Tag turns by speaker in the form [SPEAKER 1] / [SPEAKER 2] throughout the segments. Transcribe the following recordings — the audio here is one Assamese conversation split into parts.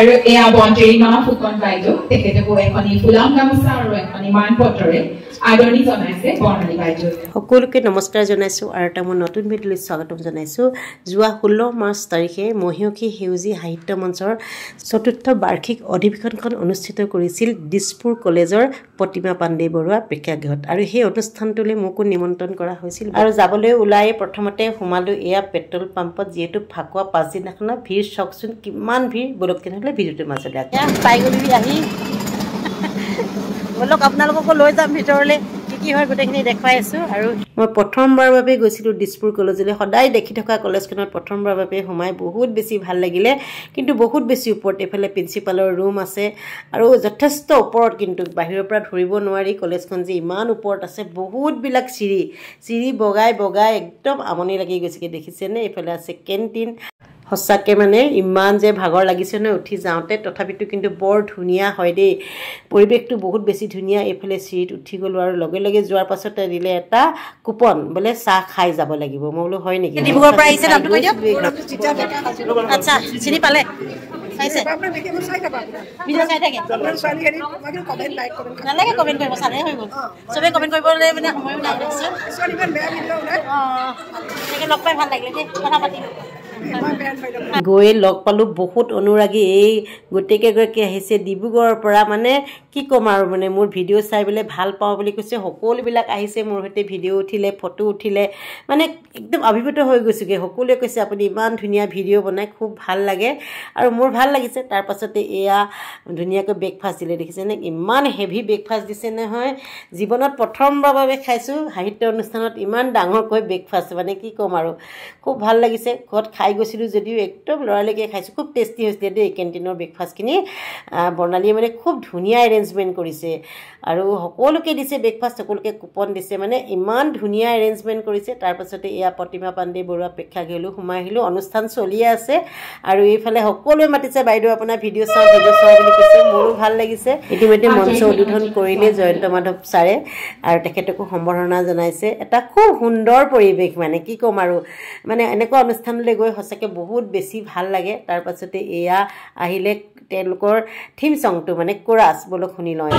[SPEAKER 1] আৰু এয়া বন্দেৰী মা ফুকন বাইদেউ তেখেতকো এখনি ফুলাম গামোচা আৰু এখনি মানপত্ৰৰে আদৰণি জনাইছে বৰ্ণালী বাইদেউ।
[SPEAKER 2] সকলোকে নমস্কাৰ জনাইছোঁ আৰু এটা মই নতুন ভিডিঅ'লৈ স্বাগতম জনাইছোঁ। যোৱা 16 মাৰ্চ তাৰিখে মহীয়সী সেউজী সাহিত্য মঞ্চৰ ৪ৰ্থ বাৰ্ষিক অধিৱেশনখন অনুষ্ঠিত কৰিছিল দিছপুৰ কলেজৰ প্ৰতিমা পাণ্ডে বৰুৱা প্ৰেক্ষাগৃহত আৰু সেই অনুষ্ঠানটোলৈ মোকো নিমন্ত্ৰণ কৰা হৈছিল আৰু যাবলৈ ওলাই প্ৰথমতে সোমালোঁ এয়া পেট্ৰল পাম্পত, যিহেতু ফাকুৱা পাছদিনাখনৰ ভিৰ চাওকচোন কিমান ভিৰ বলক তেনেহ'লে ভিডিঅ'টো মাজলৈ পাই গ'লি আহি বলক আপোনালোককো লৈ যাম ভিতৰলৈ কি হয় গোটেইখিনি দেখুৱাই আছোঁ। আৰু মই প্ৰথমবাৰৰ বাবে গৈছিলোঁ দিছপুৰ কলেজলৈ। সদায় দেখি থকা কলেজখনত প্ৰথমবাৰৰ বাবে সোমাই বহুত বেছি ভাল লাগিলে, কিন্তু বহুত বেছি ওপৰত এইফালে প্ৰিন্সিপালৰ ৰুম আছে আৰু যথেষ্ট ওপৰত, কিন্তু বাহিৰৰ পৰা ধৰিব নোৱাৰি কলেজখন যে ইমান ওপৰত আছে। বহুতবিলাক চিৰি বগাই বগাই একদম আমনি লাগি গৈছেগৈ, দেখিছেনে? এইফালে আছে কেণ্টিন। সঁচাকৈ মানে ইমান যে ভাগৰ লাগিছে নহয় উঠি যাওঁতে, তথাপিতো কিন্তু বৰ ধুনীয়া হয় দেই, পৰিৱেশটো বহুত বেছি ধুনীয়া। এইফালে চিৰিত উঠি গ'লোঁ আৰু লগে লগে যোৱাৰ পাছতে দিলে এটা কুপন, বোলে চাহ খাই যাব লাগিব। মই বোলো হয় নেকি? ডিব্ৰুগড়ৰ পৰা আহিছে, নামটো কৈ দিয়ক। আচ্ছা, চিনি পালে? নালাগে কমেণ্ট কৰিব, চালে হৈ গ'ল। চবেই কমেণ্ট কৰিবলৈ মানে সময়ো নাই। লগ পাই ভাল লাগিলে দেই, কথা পাতি গৈ লগ পালোঁ বহুত অনুৰাগী। এই গোটেইকেইগৰাকী আহিছে ডিব্ৰুগড়ৰ পৰা, মানে কি ক'ম আৰু, মানে মোৰ ভিডিঅ' চাই পেলাই ভাল পাওঁ বুলি কৈছে। সকলোবিলাক আহিছে মোৰ সৈতে ভিডিঅ' উঠিলে, ফটো উঠিলে, মানে একদম অভিভূত হৈ গৈছোঁগৈ। সকলোৱে কৈছে আপুনি ইমান ধুনীয়া ভিডিঅ' বনাই, খুব ভাল লাগে আৰু মোৰ ভাল লাগিছে। তাৰপাছতে এয়া ধুনীয়াকৈ ব্ৰেকফাষ্ট দিলে, দেখিছেনে? ইমান হেভি ব্ৰেকফাষ্ট দিছে নহয়, জীৱনত প্ৰথমবাৰৰ বাবে খাইছোঁ সাহিত্য অনুষ্ঠানত ইমান ডাঙৰকৈ ব্ৰেকফাষ্ট, মানে কি ক'ম আৰু, খুব ভাল লাগিছে। ঘৰত খাই গৈছিলোঁ যদিও একদম লৰালৰিকৈ খাইছোঁ। খুব টেষ্টি হৈছিলে দেই কেণ্টিনৰ ব্ৰেকফাষ্টখিনি। বৰ্ণালীয়ে মানে খুব ধুনীয়া এৰেঞ্জমেণ্ট কৰিছে আৰু সকলোকে দিছে ব্ৰেকফাষ্ট, সকলোকে কুপন দিছে, মানে ইমান ধুনীয়া এৰেঞ্জমেণ্ট কৰিছে। তাৰপাছতে এয়া প্ৰতিমা পাণ্ডে বৰুৱা প্ৰেক্ষাগৃহলৈ সোমাই আহিলোঁ। অনুষ্ঠান চলিয়ে আছে আৰু এইফালে সকলোৱে মাতিছে, বাইদেউ আপোনাৰ ভিডিঅ' চাওঁ বুলি কৈছে। মোৰো ভাল লাগিছে। ইতিমধ্যে মঞ্চ উদ্বোধন কৰিলে জয়ন্ত মাধৱ ছাৰে আৰু তেখেতকো সম্বৰ্ধনা জনাইছে। এটা খুব সুন্দৰ পৰিৱেশ, মানে কি ক'ম আৰু, মানে এনেকুৱা অনুষ্ঠানলৈ গৈ সঁচাকৈ বহুত বেছি ভাল লাগে। তাৰপাছতে এয়া আহিলে তেওঁলোকৰ থিম ছংটো, মানে কোৰাছ, বলক শুনি লওঁ।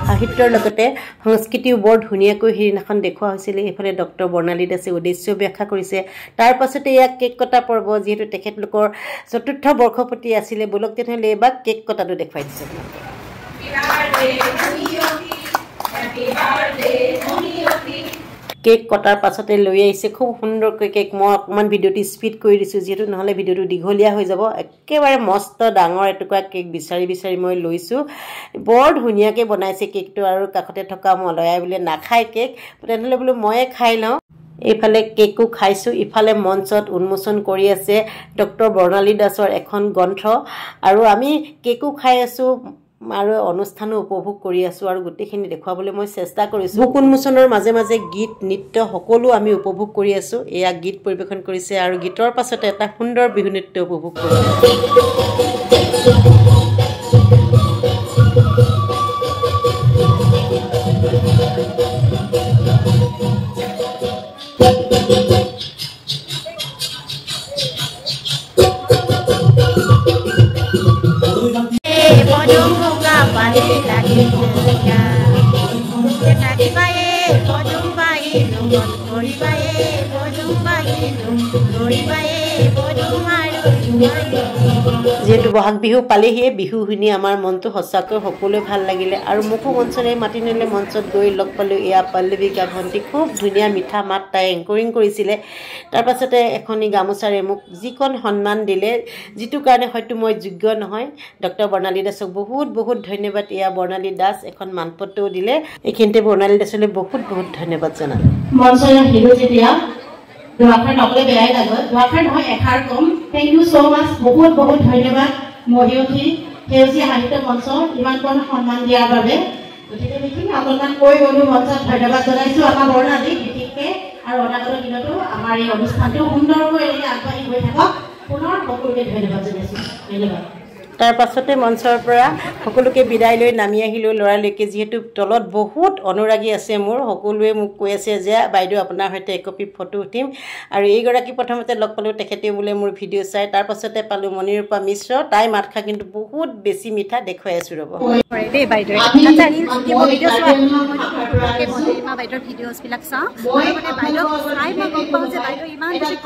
[SPEAKER 2] সাহিত্যৰ লগতে সংস্কৃতিও বৰ ধুনীয়াকৈ সেইদিনাখন দেখুওৱা হৈছিলে। এইফালে ডক্টৰ বৰ্ণালী দাসে উদ্দেশ্য ব্যাখ্যা কৰিছে। তাৰপাছতে ইয়াক কেক কটা পৰ্ব, যিহেতু তেখেতলোকৰ ৪ৰ্থ বৰ্ষপতি আছিলে। বলক তেনেহ'লে এইবাৰ কেক কটাটো দেখুৱাই দিছে। কেক কটাৰ পাছতে লৈ আহিছে খুব সুন্দৰকৈ কেক। মই অকণমান ভিডিঅ'টো স্পীড কৰি দিছোঁ, যিহেতু নহ'লে ভিডিঅ'টো দীঘলীয়া হৈ যাব। একেবাৰে মস্ত ডাঙৰ এটুকুৰা কেক বিচাৰি মই লৈছোঁ। বৰ ধুনীয়াকৈ বনাইছে কেকটো আৰু কাষতে থকা মলয়াই বোলে নাখায় কেক, তেনেহ'লে বোলো ময়ে খাই লওঁ। এইফালে কেকো খাইছোঁ, ইফালে মঞ্চত উন্মোচন কৰি আছে ডক্টৰ বৰ্ণালী দাসৰ এখন গ্ৰন্থ আৰু আমি কেকো খাই আছোঁ আৰু অনুষ্ঠানো উপভোগ কৰি আছোঁ আৰু গোটেইখিনি দেখুৱাবলৈ মই চেষ্টা কৰিছোঁ। বুক উন্মোচনৰ মাজে মাজে গীত নৃত্য সকলো আমি উপভোগ কৰি আছোঁ। এয়া গীত পৰিৱেশন কৰিছে আৰু গীতৰ পাছতে এটা সুন্দৰ বিহু নৃত্য উপভোগ কৰিছে। যিহেতু বহাগ বিহু পালেহিয়ে, বিহু শুনি আমাৰ মনটো সঁচাকৈ সকলোৱে ভাল লাগিলে আৰু মোকো মঞ্চলৈ মাতি নিলে। মঞ্চত গৈ লগ পালোঁ এয়া পল্লৱিকা ভণ্টি, খুব ধুনীয়া মিঠা মাত, তাই এংকৰিং কৰিছিলে। তাৰপাছতে এখনি গামোচাৰে মোক যিকণ সন্মান দিলে, যিটো কাৰণে হয়তো মই যোগ্য নহয়। ডক্টৰ বৰ্ণালী দাসক বহুত বহুত ধন্যবাদ। এয়া বৰ্ণালী দাস এখন মানপত্ৰও দিলে। এইখিনিতে বৰ্ণালী দাসলৈ বহুত বহুত ধন্যবাদ জনালোঁ। মঞ্চলৈ আহিলোঁ যেতিয়া দুআষাৰ নকলে বেয়াই লাগে, দুআষাৰ নহয় এষাৰ কম। থেংক ইউ ছ' মাছ, বহুত বহুত ধন্যবাদ মহীয়সী সেউজীয়া সাহিত্য মঞ্চ ইমানকণ সন্মান দিয়াৰ বাবে। গতিকে সেইখিনি অকণমান কৈ গ'লোঁ, মঞ্চত ধন্যবাদ জনাইছোঁ আমাৰ বৰ্ণালীক বিশেষকৈ, আৰু অনাগত দিনতো আমাৰ এই অনুষ্ঠানটো সুন্দৰকৈ আগবাঢ়ি গৈ থাকক। পুনৰ সকলোকে ধন্যবাদ জনাইছোঁ ধন্যবাদ তাৰ পাছতে মঞ্চৰ পৰা সকলোকে বিদায় লৈ নামি আহিলোঁ ল'ৰালৈকে যিহেতু তলত বহুত অনুৰাগী আছে মোৰ সকলোৱে মোক কৈ আছে যে বাইদেউ আপোনাৰ সৈতে একপি ফটো উঠিম আৰু এইগৰাকী প্ৰথমতে লগ পালোঁ তেখেতে বোলে মোৰ ভিডিঅ' চাই তাৰ পাছতে পালোঁ মণিৰূপা মিশ্ৰ তাই মাতষাৰ কিন্তু বহুত বেছি মিঠা দেখুৱাই আছোঁ ৰ'ব
[SPEAKER 3] দেই বাইদেউ আচ্ছা ৰিলছ কি মই ভিডিঅ' চোৱা মণিৰূপা বাইদেউৰ ভিডিঅ'ছবিলাক চাওঁ আৰু মানে বাইদেউক চাই মই গম পাওঁ যে বাইদেউ ইমান বেছি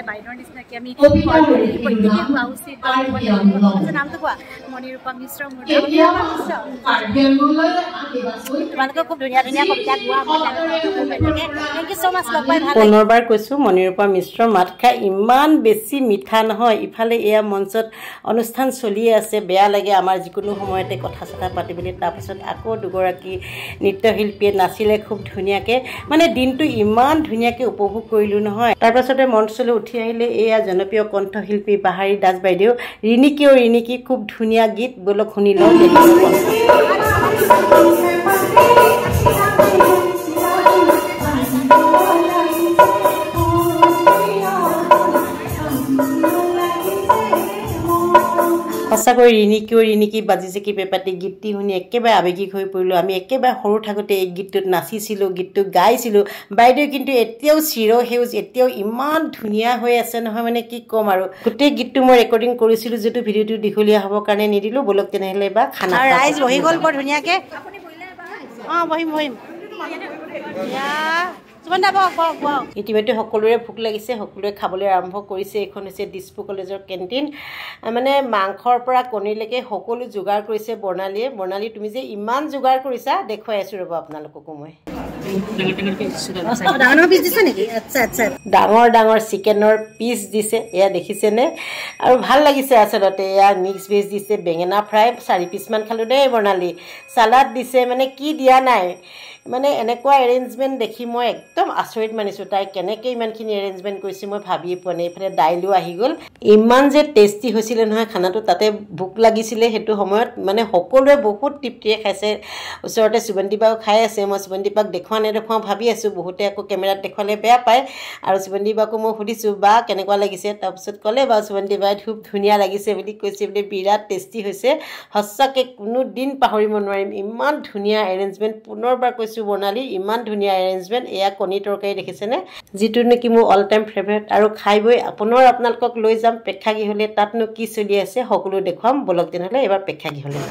[SPEAKER 3] বাইদেউৰ নিচিনাকৈ আমি প্ৰত্যেকে হোৱা উচিত নামটো কোৱা মণিৰূপা মিশ্ৰ মোৰ তোমালোকে খুব ধুনীয়া ধুনীয়া কবিতা গোৱা থেংক ইউ ছ' মাছ লগ পাই ভাল
[SPEAKER 2] পুনৰবাৰ কৈছোঁ মণিৰূপা মিশ্ৰ মাতষাৰ ইমান বেছি মিঠা নহয় ইফালে এয়া মঞ্চত অনুষ্ঠান চলিয়ে আছে বেয়া লাগে আমাৰ যিকোনো সময়তে কথা চথা পাতিবলৈ তাৰপিছত আকৌ দুগৰাকী নৃত্যশিল্পীয়ে নাচিলে খুব ধুনীয়াকৈ মানে দিনটো ইমান ধুনীয়াকৈ উপভোগ কৰিলোঁ নহয় তাৰপাছতে মঞ্চলৈ উঠি আহিলে এয়া জনপ্ৰিয় কণ্ঠশিল্পী বাহাৰী দাস বাইদেউ ৰিণিকীও ৰিণিকী খুব ধুনীয়া গীত বলক শুনি লওঁ সঁচাকৈ ৰিণিকীও ৰিণিকী বাজিছে কি পেপাতি গীতটি শুনি একেবাৰে আৱেগিক হৈ পৰিলোঁ আমি একেবাৰে সৰু থাকোঁতে এই গীতটোত নাচিছিলোঁ গীতটো গাইছিলোঁ বাইদেউ কিন্তু এতিয়াও চিৰসেউজ এতিয়াও ইমান ধুনীয়া হৈ আছে নহয় মানে কি ক'ম আৰু গোটেই গীতটো মই ৰেকৰ্ডিং কৰিছিলোঁ যিটো ভিডিঅ'টো দীঘলীয়া হ'বৰ কাৰণে নিদিলোঁ বলক তেনেহ'লে বা খানা ৰাইজ বহি গ'ল বৰ ধুনীয়াকৈ অঁ বহিম ইতিমধ্যে সকলোৰে ভোক লাগিছে সকলোৱে খাবলৈ আৰম্ভ কৰিছে এইখন হৈছে দিছপুৰ কলেজৰ কেণ্টিন মানে মাংসৰ পৰা কণীলৈকে সকলো যোগাৰ কৰিছে বৰ্ণালী তুমি যে ইমান যোগাৰ কৰিছা দেখুৱাই আছোঁ ৰ'ব আপোনালোককো মই ডাঙৰ ডাঙৰ চিকেনৰ পিচ দিছে এয়া দেখিছেনে আৰু ভাল লাগিছে আচলতে এয়া মিক্স ভেজ দিছে বেঙেনা ফ্ৰাই 4 পিচমান খালোঁ দেই বৰ্ণালী চালাড দিছে মানে কি দিয়া নাই মানে এনেকুৱা এৰেঞ্জমেণ্ট দেখি মই একদম আচৰিত মানিছোঁ তাই কেনেকৈ ইমানখিনি এৰেঞ্জমেণ্ট কৰিছে মই ভাবিয়ে পোৱা নাই এইফালে দাইলো আহি গ'ল ইমান যে টেষ্টি হৈছিলে নহয় খানাটো তাতে ভোক লাগিছিলে সেইটো সময়ত মানে সকলোৱে বহুত তৃপ্তিৰে খাইছে ওচৰতে সুবন্তিবাও খাই আছে মই সুবন্তিবাক দেখুৱাওঁ নেদেখুৱাওঁ ভাবি আছোঁ বহুতে আকৌ কেমেৰাত দেখুৱালে বেয়া পায় আৰু সুবন্তিবাকো মই সুধিছোঁ বা কেনেকুৱা লাগিছে তাৰপিছত ক'লে বাৰু সুবন্তিবাই খুব ধুনীয়া লাগিছে বুলি কৈছে বোলে বিৰাট টেষ্টি হৈছে সঁচাকৈ কোনো দিন পাহৰিব নোৱাৰিম ইমান ধুনীয়া এৰেঞ্জমেণ্ট পুনৰবাৰ কৈছোঁ বৰ্ণালী ইমান ধুনীয়া এৰেঞ্জমেণ্ট এয়া কণী তৰকাৰী দেখিছেনে যিটো নেকি মোৰ অল টাইম ফেভাৰেট আৰু খাই বৈ আপোনালোকক লৈ যাম প্ৰেক্ষাগৃহলৈ তাতনো কি চলি আছে সকলো দেখুৱাম বলক তেনেহ'লে এবাৰ প্ৰেক্ষাগৃহলৈ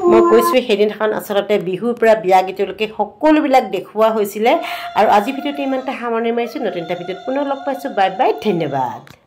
[SPEAKER 2] মই কৈছোঁ সেইদিনাখন আচলতে বিহুৰ পৰা বিয়া গীতলৈকে সকলোবিলাক দেখুওৱা হৈছিলে আৰু আজি ভিডিঅ'টো ইমানটা সামৰণি মাৰিছোঁ নতুন এটা ভিডিঅ'ত পুনৰ লগ পাইছোঁ বাই বাই ধন্যবাদ